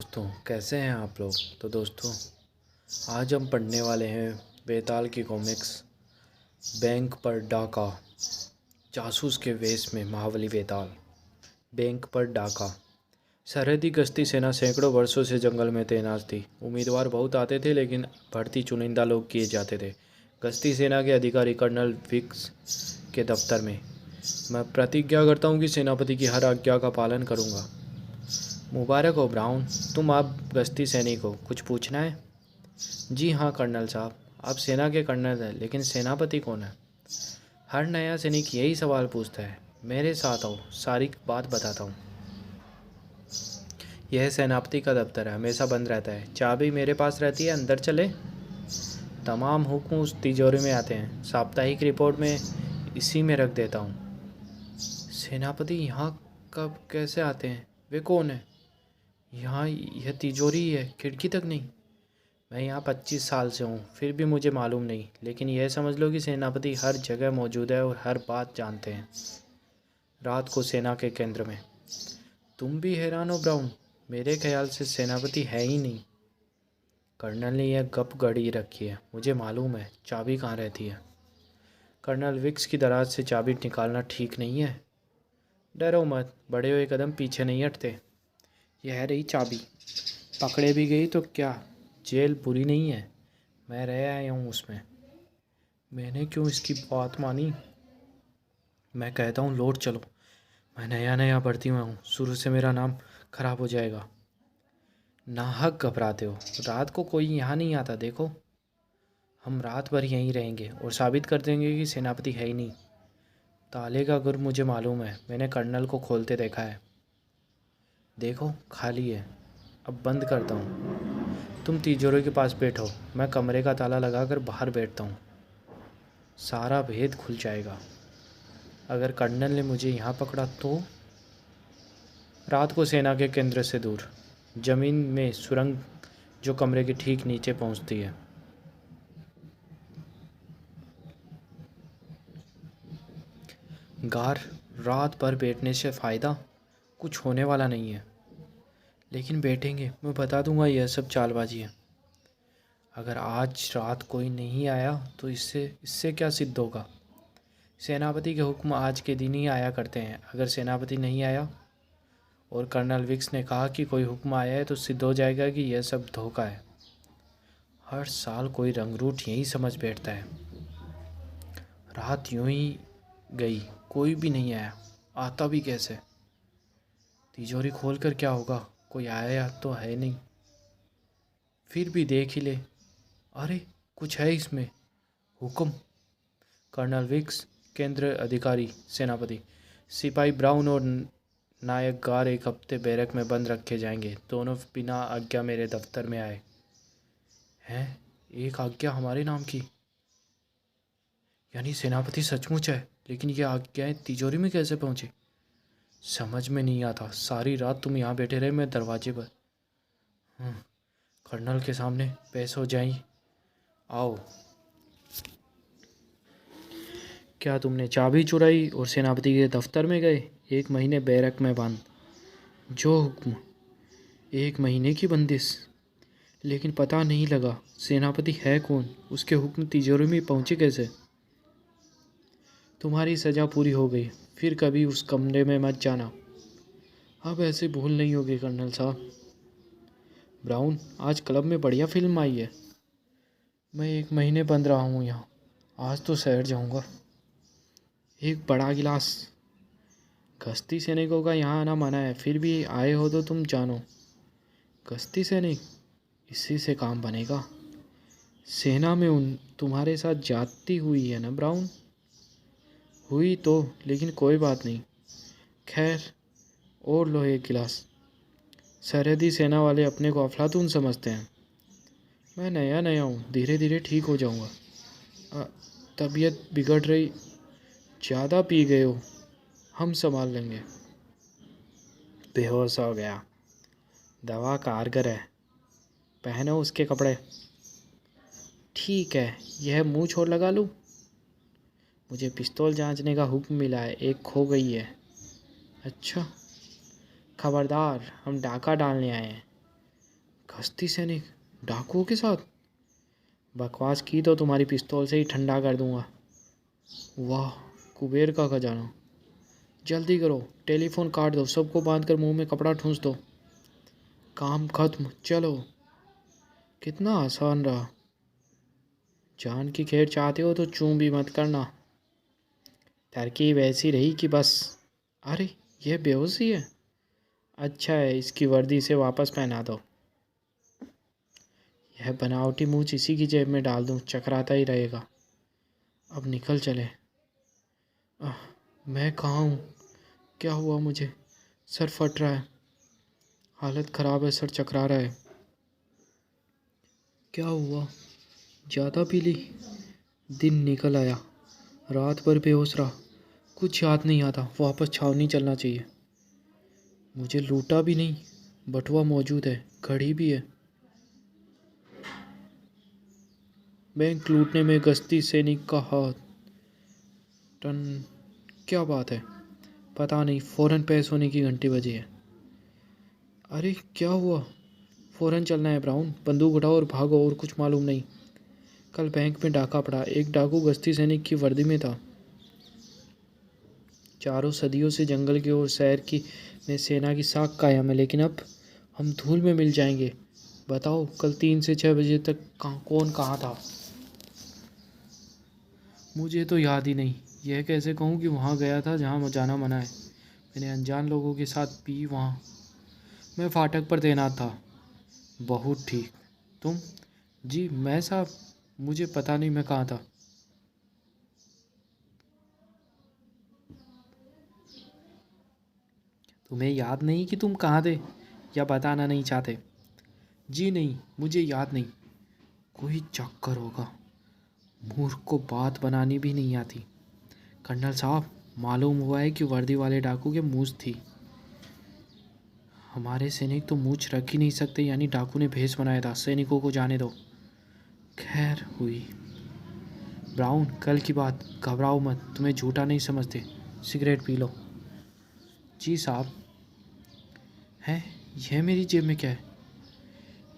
दोस्तों, कैसे हैं आप लोग। तो दोस्तों, आज हम पढ़ने वाले हैं बेताल की कॉमिक्स बैंक पर डाका। जासूस के वेश में महाबली बेताल। बैंक पर डाका। सरहदी गश्ती सेना सैकड़ों वर्षों से जंगल में तैनात थी। उम्मीदवार बहुत आते थे, लेकिन भर्ती चुनिंदा लोग किए जाते थे। गश्ती सेना के अधिकारी कर्नल विक्स के दफ्तर में। मैं प्रतिज्ञा करता हूँ कि सेनापति की हर आज्ञा का पालन करूँगा। मुबारक हो ब्राउन, तुम आप गश्ती सैनिक हो, कुछ पूछना है। जी हाँ कर्नल साहब, आप सेना के कर्नल हैं, लेकिन सेनापति कौन है। हर नया सैनिक यही सवाल पूछता है। मेरे साथ आओ, सारी बात बताता हूँ। यह सेनापति का दफ्तर है, हमेशा बंद रहता है। चाबी मेरे पास रहती है, अंदर चले। तमाम हुक्म उस तिजोरी में आते हैं। साप्ताहिक रिपोर्ट में इसी में रख देता हूँ। सेनापति यहाँ कब कैसे आते हैं, वे कौन है। यहाँ यह तिजोरी ही है, खिड़की तक नहीं। मैं यहाँ 25 साल से हूँ, फिर भी मुझे मालूम नहीं। लेकिन यह समझ लो कि सेनापति हर जगह मौजूद है और हर बात जानते हैं। रात को सेना के केंद्र में। तुम भी हैरान हो ब्राउन, मेरे ख्याल से सेनापति है ही नहीं। कर्नल ने यह गप गड़ी रखी है, मुझे मालूम है। चाबी कहाँ रहती है। कर्नल विक्स की दराज से चाबी निकालना ठीक नहीं है। डरो मत, बढ़े हुए कदम पीछे नहीं हटते। यह रही चाबी। पकड़े भी गई तो क्या, जेल बुरी नहीं है। मैं रह आया हूँ उसमें। मैंने क्यों इसकी बात मानी। मैं कहता हूँ लौट चलो। मैं नया नया भर्ती हुआ हूँ, शुरू से मेरा नाम खराब हो जाएगा। नाहक घबराते हो, रात को कोई यहाँ नहीं आता। देखो, हम रात भर यहीं रहेंगे और साबित कर देंगे कि सेनापति है ही नहीं। ताले का गुर मुझे मालूम है, मैंने कर्नल को खोलते देखा है। देखो, खाली है। अब बंद करता हूँ। तुम तिजोरी के पास बैठो, मैं कमरे का ताला लगाकर बाहर बैठता हूँ। सारा भेद खुल जाएगा। अगर कर्नल ने मुझे यहाँ पकड़ा तो। रात को सेना के केंद्र से दूर जमीन में सुरंग, जो कमरे के ठीक नीचे पहुँचती है। गार, रात भर बैठने से फ़ायदा कुछ होने वाला नहीं है। लेकिन बैठेंगे, मैं बता दूंगा यह सब चालबाजी है। अगर आज रात कोई नहीं आया तो इससे इससे क्या सिद्ध होगा। सेनापति के हुक्म आज के दिन ही आया करते हैं। अगर सेनापति नहीं आया और कर्नल विक्स ने कहा कि कोई हुक्म आया है, तो सिद्ध हो जाएगा कि यह सब धोखा है। हर साल कोई रंगरूट यही समझ बैठता है। रात यूं ही गई, कोई भी नहीं आया। आता भी कैसे। तिजोरी खोलकर क्या होगा, कोई आया तो है नहीं। फिर भी देख ही ले। अरे, कुछ है इसमें। हुक्म। कर्नल विक्स, केंद्र अधिकारी सेनापति। सिपाही ब्राउन और नायक गार एक हफ्ते बैरक में बंद रखे जाएंगे। दोनों बिना आज्ञा मेरे दफ्तर में आए हैं। एक आज्ञा हमारे नाम की, यानी सेनापति सचमुच है। लेकिन ये आज्ञाएं तिजोरी में कैसे पहुंची, समझ में नहीं आता। सारी रात तुम यहाँ बैठे रहे, मैं दरवाजे पर। कर्नल के सामने पेश हो जाई। आओ। क्या तुमने चाबी चुराई और सेनापति के दफ्तर में गए। 1 महीने बैरक में बंद। जो हुक्म, 1 महीने की बंदिश। लेकिन पता नहीं लगा सेनापति है कौन, उसके हुक्म तिजोरी में पहुँचे कैसे। तुम्हारी सज़ा पूरी हो गई, फिर कभी उस कमरे में मत जाना। अब ऐसे भूल नहीं होगी कर्नल साहब। ब्राउन, आज क्लब में बढ़िया फिल्म आई है। मैं 1 महीने बंद रहा हूँ यहाँ, आज तो शहर जाऊँगा। एक बड़ा गिलास। गश्ती सैनिकों का यहाँ आना मना है, फिर भी आए हो तो तुम जानो। गश्ती सैनिक, इसी से काम बनेगा। सेना में तुम्हारे साथ जाती हुई है ना ब्राउन। हुई तो, लेकिन कोई बात नहीं। खैर, और लो एक गिलास। सरहदी सेना वाले अपने को अफलातून समझते हैं। मैं नया नया हूँ, धीरे धीरे ठीक हो जाऊँगा। तबीयत बिगड़ रही, ज़्यादा पी गए हो, हम संभाल लेंगे। बेहोश हो गया। दवा कारगर है, पहनो उसके कपड़े। ठीक है, यह मुंह छोड़ लगा लूँ। मुझे पिस्तौल जांचने का हुक्म मिला है, एक खो गई है। अच्छा, खबरदार, हम डाका डालने आए हैं। गश्ती सैनिक डाकुओं के साथ? बकवास की तो तुम्हारी पिस्तौल से ही ठंडा कर दूंगा। वाह, कुबेर का खजाना। जल्दी करो, टेलीफोन काट दो, सबको बांध कर मुंह में कपड़ा ठूंस दो। काम खत्म, चलो। कितना आसान रहा। जान की खैर चाहते हो तो चूं भी मत करना। तरकीब ऐसी रही कि बस। अरे, यह बेहोशी है। अच्छा है, इसकी वर्दी से वापस पहना दो। यह बनावटी मूंछ इसी की जेब में डाल दूं, चकराता ही रहेगा। अब निकल चले। आह, मैं कहाँ हूँ? क्या हुआ मुझे? सर फट रहा है, हालत ख़राब है, सर चकरा रहा है। क्या हुआ? ज़्यादा पी ली? दिन निकल आया, रात भर बेहोश रहा, कुछ याद नहीं आता। वापस छावनी चलना चाहिए। मुझे लूटा भी नहीं, बटुआ मौजूद है, घड़ी भी है। बैंक लूटने में गश्ती सैनिक का हाथ। टन। क्या बात है? पता नहीं, फ़ौरन पैस होने की घंटी बजी है। अरे क्या हुआ? फ़ौरन चलना है ब्राउन, बंदूक उठाओ और भागो, और कुछ मालूम नहीं। कल बैंक में डाका पड़ा, एक डाकू गश्ती सैनिक की वर्दी में था। चारों सदियों से जंगल की और शहर की में सेना की साख कायम है, लेकिन अब हम धूल में मिल जाएंगे। बताओ, कल 3 से 6 बजे तक कौन कहाँ था? मुझे तो याद ही नहीं। यह कैसे कहूँ कि वहाँ गया था जहाँ जाना मना है। मैंने अनजान लोगों के साथ पी वहाँ। मैं फाटक पर तैनात था। बहुत ठीक। तुम? जी मैं साहब, मुझे पता नहीं मैं कहाँ था। तुम्हें याद नहीं कि तुम कहाँ थे, या बताना नहीं चाहते? जी नहीं, मुझे याद नहीं। कोई चक्कर होगा। मूर्ख को बात बनानी भी नहीं आती। कर्नल साहब, मालूम हुआ है कि वर्दी वाले डाकू के मूंछ थी। हमारे सैनिक तो मूंछ रख ही नहीं सकते, यानी डाकू ने भेष बनाया था। सैनिकों को जाने दो। खैर हुई। ब्राउन, कल की बात, घबराओ मत, तुम्हें झूठा नहीं समझते। Cigarette P low. जी साहब। है, यह मेरी जेब में क्या है?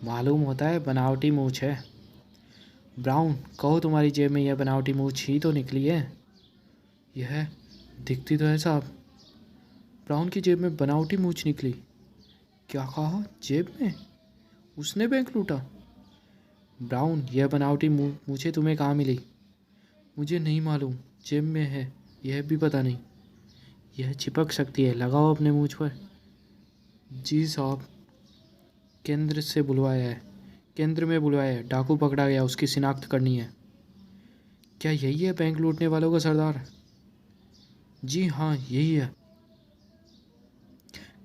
मालूम होता है बनावटी मूंछ है। ब्राउन, कहो तुम्हारी जेब में यह बनावटी मूंछ ही तो निकली है। यह दिखती तो है साहब। ब्राउन की जेब में बनावटी मूंछ निकली? क्या कहा, जेब में? उसने बैंक लूटा? ब्राउन, यह बनावटी मूंछें तुम्हें कहाँ मिली? मुझे नहीं मालूम, जेब में है, यह भी पता नहीं। यह चिपक सकती है, लगाओ अपने मूंछ पर। जी साहब। केंद्र से बुलवाया है, केंद्र में बुलवाया है, डाकू पकड़ा गया, उसकी शिनाख्त करनी है। क्या यही है बैंक लूटने वालों का सरदार? जी हाँ, यही है।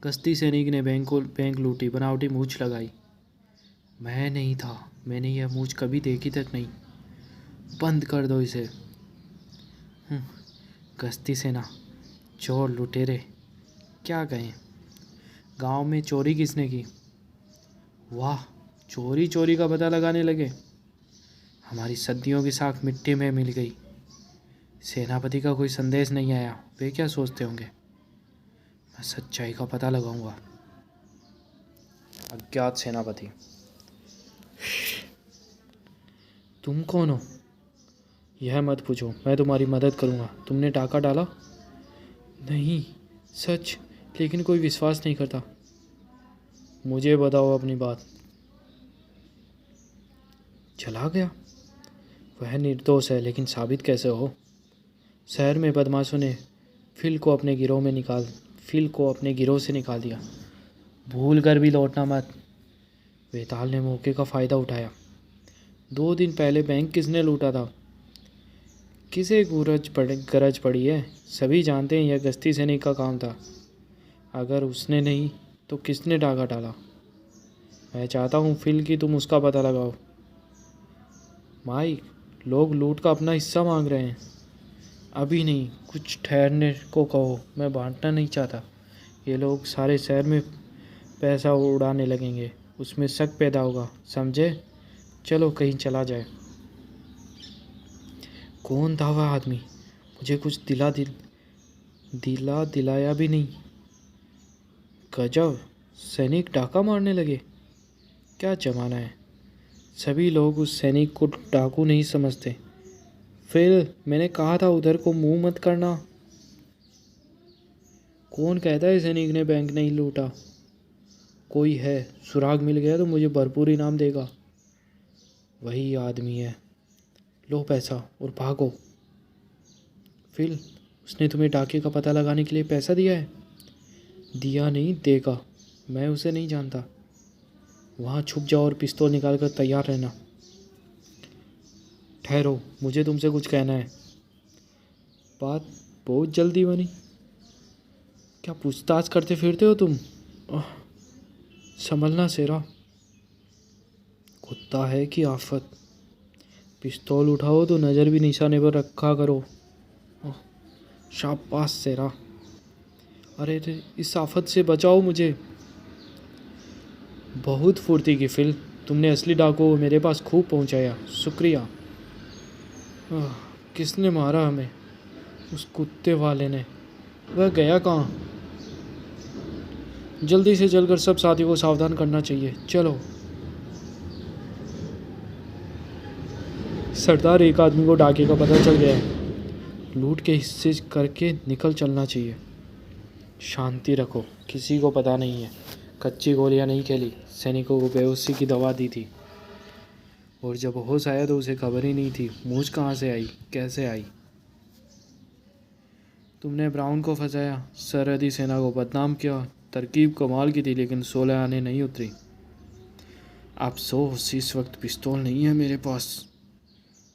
गश्ती सैनिक ने बैंक लूटी, बनावटी मूंछ लगाई। मैं नहीं था, मैंने यह मूंछ कभी देखी तक नहीं। बंद कर दो इसे। गश्ती सेना, चोर लुटेरे, क्या कहें। गांव में चोरी किसने की? वाह, चोरी चोरी का पता लगाने लगे। हमारी सदियों की साख मिट्टी में मिल गई। सेनापति का कोई संदेश नहीं आया, वे क्या सोचते होंगे। मैं सच्चाई का पता लगाऊंगा। अज्ञात सेनापति। तुम कौन हो? यह मत पूछो, मैं तुम्हारी मदद करूंगा। तुमने डाका डाला? नहीं, सच, लेकिन कोई विश्वास नहीं करता। मुझे बताओ अपनी बात। चला गया? वह निर्दोष है, लेकिन साबित कैसे हो? शहर में बदमाशों ने फिल को अपने गिरोह से निकाल दिया। भूल कर भी लौटना मत। वेताल ने मौके का फ़ायदा उठाया। 2 दिन पहले बैंक किसने लूटा था? किसे गरज पड़ी है? सभी जानते हैं यह गश्ती सैनिक का काम था। अगर उसने नहीं तो किसने डाका डाला? मैं चाहता हूँ फिल की तुम उसका पता लगाओ। माइक, लोग लूट का अपना हिस्सा मांग रहे हैं। अभी नहीं, कुछ ठहरने को कहो, मैं बांटना नहीं चाहता। ये लोग सारे शहर में पैसा उड़ाने लगेंगे, उसमें शक पैदा होगा, समझे? चलो कहीं चला जाए। कौन था वह आदमी? मुझे कुछ दिलाया भी नहीं। गजब, सैनिक डाका मारने लगे। क्या ज़माना है, सभी लोग उस सैनिक को डाकू नहीं समझते। फिर मैंने कहा था उधर को मुंह मत करना। कौन कहता है सैनिक ने बैंक नहीं लूटा? कोई है, सुराग मिल गया तो मुझे भरपूर इनाम देगा। वही आदमी है। लो पैसा और भागो। फिर उसने तुम्हें डाके का पता लगाने के लिए पैसा दिया है? दिया नहीं, देगा। मैं उसे नहीं जानता। वहाँ छुप जाओ और पिस्तौल निकाल कर तैयार रहना। ठहरो, मुझे तुमसे कुछ कहना है। बात बहुत जल्दी बनी। क्या पूछताछ करते फिरते हो तुम? संभलना शेरा। कुत्ता है कि आफत? पिस्तौल उठाओ तो नज़र भी निशाने पर रखा करो। शाबाश शेरा। अरे रे, इस आफत से बचाओ मुझे। बहुत फुर्ती की फिल, तुमने असली डाकू को मेरे पास खूब पहुंचाया, शुक्रिया। किसने मारा हमें? उस कुत्ते वाले ने। वह गया कहाँ? जल्दी से चलकर सब साथियों को सावधान करना चाहिए। चलो। सरदार, एक आदमी को डाके का पता चल गया है। लूट के हिस्से करके निकल चलना चाहिए। शांति रखो, किसी को पता नहीं है। कच्ची गोलियां नहीं खेली, सैनिकों को बेहोशी की दवा दी थी। और जब होश आया तो उसे खबर ही नहीं थी मूझ कहाँ से आई, कैसे आई। तुमने ब्राउन को फंसाया, सरहदी सेना को बदनाम किया। तरकीब कमाल की थी, लेकिन 16 आने नहीं उतरी। अफसोस इस वक्त पिस्तौल नहीं है मेरे पास।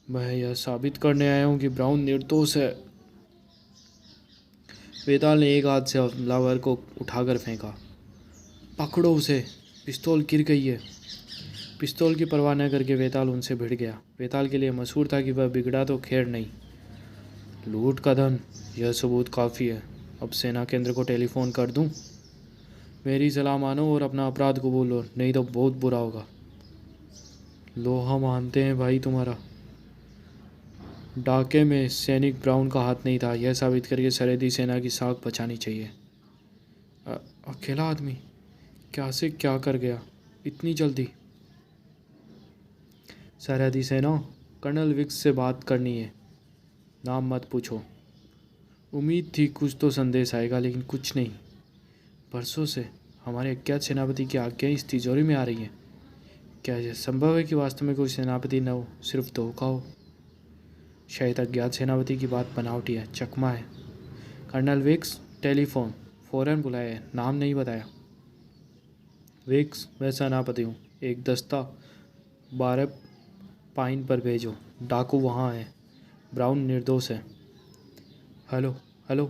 मैं यह साबित करने आया हूँ कि ब्राउन निर्दोष है। वेताल ने एक हाथ से हमलावर को उठाकर फेंका। पकड़ो उसे, पिस्तौल गिर गई है। पिस्तौल की परवाह न करके वेताल उनसे भिड़ गया। वेताल के लिए मशहूर था कि वह बिगड़ा तो खैर नहीं। लूट का धन, यह सबूत काफ़ी है। अब सेना केंद्र को टेलीफोन कर दूं? मेरी सलाह मानो और अपना अपराध कबूलो, नहीं तो बहुत बुरा होगा। लोहा मानते हैं भाई तुम्हारा। डाके में सैनिक ब्राउन का हाथ नहीं था, यह साबित करके सरहदी सेना की साख बचानी चाहिए। अकेला आदमी क्या से क्या कर गया इतनी जल्दी? सरहदी सेना, कर्नल विक्स से बात करनी है। नाम मत पूछो। उम्मीद थी कुछ तो संदेश आएगा, लेकिन कुछ नहीं। बरसों से हमारे अज्ञात सेनापति की आज्ञाएं इस तिजोरी में आ रही हैं। क्या यह संभव है कि वास्तव में कोई सेनापति न हो, सिर्फ धोखा हो? शायद अज्ञात सेनापति की बात बनावटी है, चकमा है। Colonel Wicks, telephone. फ़ौरन बुलाया, नाम नहीं बताया। विक्स, मैं सेनापति हूँ। एक दस्ता 12 पाइन पर भेजो। डाकू वहाँ है। ब्राउन निर्दोष है। Hello hello.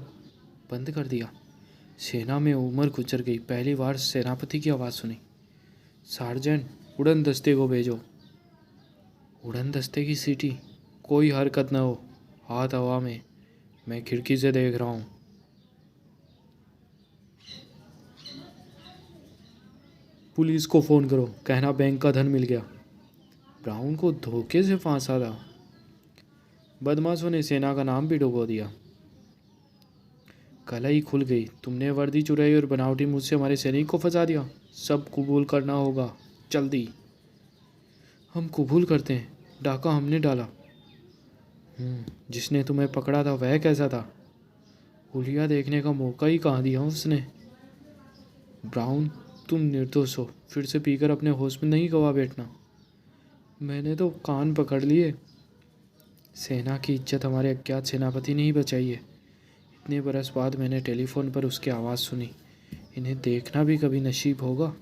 बंद कर दिया। सेना में उमर गुजर गई। पहली बार सेनापति की आवाज़ सुनी। सार्जेंट, उड़न दस्ते को भेजो। उड़न दस्ते की सीटी। कोई हरकत न हो। हाथ हवा में, मैं खिड़की से देख रहा हूँ। पुलिस को फ़ोन करो, कहना बैंक का धन मिल गया। ब्राउन को धोखे से फांसा था। बदमाशों ने सेना का नाम भी डुबो दिया। कला ही खुल गई। तुमने वर्दी चुराई और बनावटी मुझसे हमारे सैनिक को फंसा दिया। सब कबूल करना होगा, जल्दी। हम कबूल करते हैं, डाका हमने डाला। जिसने तुम्हें पकड़ा था वह कैसा था? हुलिया देखने का मौका ही कहाँ दिया उसने? ब्राउन, तुम निर्दोष हो। फिर से पीकर अपने होश में नहीं गवा बैठना। मैंने तो कान पकड़ लिए। सेना की इज्जत हमारे अज्ञात सेनापति ने ही बचाई है। इतने बरस बाद मैंने टेलीफोन पर उसकी आवाज़ सुनी। इन्हें देखना भी कभी नसीब होगा।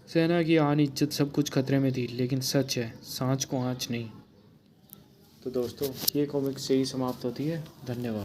सेना की आन इज्जत सब कुछ खतरे में थी, लेकिन सच है, सांच को आँच नहीं। तो दोस्तों, ये कॉमिक्स से ही समाप्त होती है। धन्यवाद।